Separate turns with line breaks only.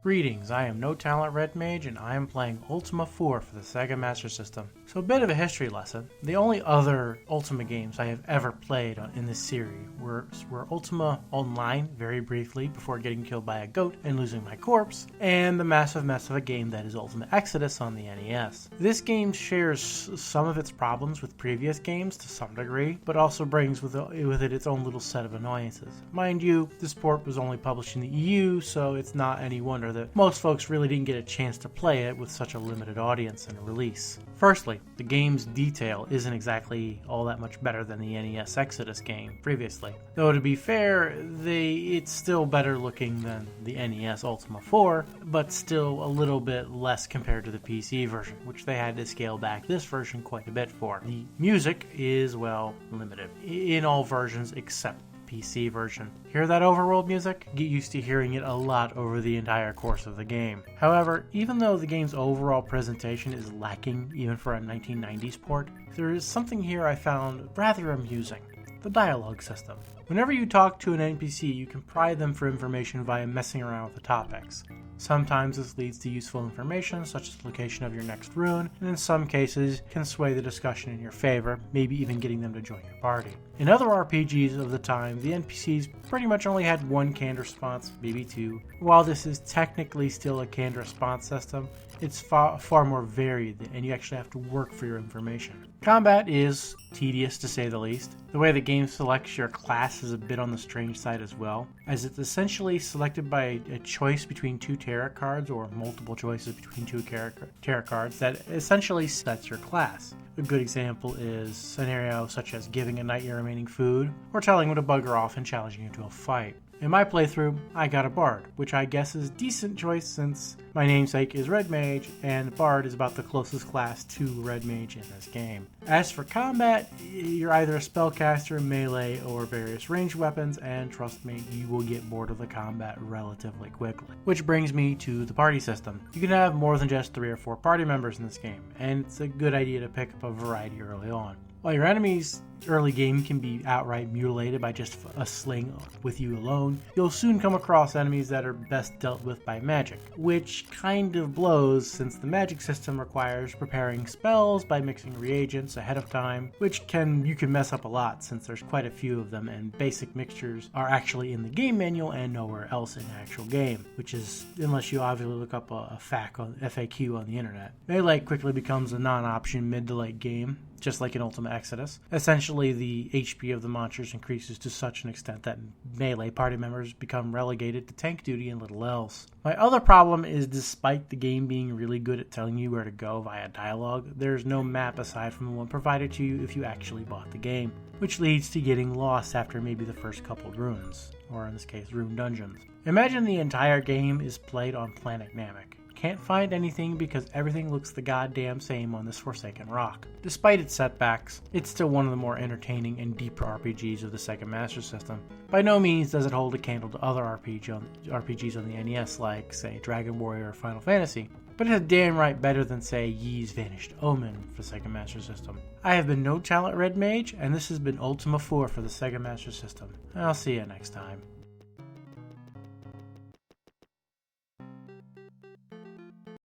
Greetings, I am No Talent Red Mage and I am playing Ultima 4 for the Sega Master System. So a bit of a history lesson. The only other Ultima games I have ever played in this series were Ultima Online, very briefly, before getting killed by a goat and losing my corpse, and the massive mess of a game that is Ultima Exodus on the NES. This game shares some of its problems with previous games to some degree, but also brings with it its own little set of annoyances. Mind you, this port was only published in the EU, so it's not any wonder that most folks really didn't get a chance to play it with such a limited audience and release. Firstly, the game's detail isn't exactly all that much better than the NES Exodus game previously. Though to be fair, it's still better looking than the NES Ultima 4, but still a little bit less compared to the PC version, which they had to scale back this version quite a bit for. The music is, well, limited in all versions except PC version. Hear that overworld music? Get used to hearing it a lot over the entire course of the game. However, even though the game's overall presentation is lacking even for a 1990s port, there is something here I found rather amusing. The dialogue system. Whenever you talk to an NPC, you can pry them for information via messing around with the topics. Sometimes this leads to useful information, such as the location of your next rune, and in some cases can sway the discussion in your favor, maybe even getting them to join your party. In other RPGs of the time, the NPCs pretty much only had one canned response, maybe two. While this is technically still a canned response system, it's far more varied, and you actually have to work for your information. Combat is tedious to say the least. The way the game selects your class is a bit on the strange side as well, as it's essentially selected by a choice between two tarot cards or multiple choices between two tarot cards that essentially sets your class. A good example is scenarios such as giving a knight your remaining food or telling him to bugger off and challenging you to a fight. In my playthrough, I got a Bard, which I guess is a decent choice since my namesake is Red Mage, and Bard is about the closest class to Red Mage in this game. As for combat, you're either a spellcaster, melee, or various ranged weapons, and trust me, you will get bored of the combat relatively quickly. Which brings me to the party system. You can have more than just 3 or 4 party members in this game, and it's a good idea to pick up a variety early on. While your enemies early game can be outright mutilated by just a sling with you alone, you'll soon come across enemies that are best dealt with by magic, which kind of blows since the magic system requires preparing spells by mixing reagents ahead of time, which you can mess up a lot since there's quite a few of them, and basic mixtures are actually in the game manual and nowhere else in the actual game, which is unless you obviously look up a FAQ on the internet. Melee quickly becomes a non-option mid to late game, just like in Ultima Exodus. Essentially, the HP of the monsters increases to such an extent that melee party members become relegated to tank duty and little else. My other problem is, despite the game being really good at telling you where to go via dialogue, there's no map aside from the one provided to you if you actually bought the game, which leads to getting lost after maybe the first couple runes, or in this case, rune dungeons. Imagine the entire game is played on planet Namek. Can't find anything because everything looks the goddamn same on this forsaken rock. Despite its setbacks, it's still one of the more entertaining and deeper RPGs of the Sega Master System. By no means does it hold a candle to other RPGs on the NES like, say, Dragon Warrior or Final Fantasy, but it's damn right better than, say, Ys Vanished Omen for Sega Master System. I have been No Talent Red Mage, and this has been Ultima 4 for the Sega Master System. I'll see you next time.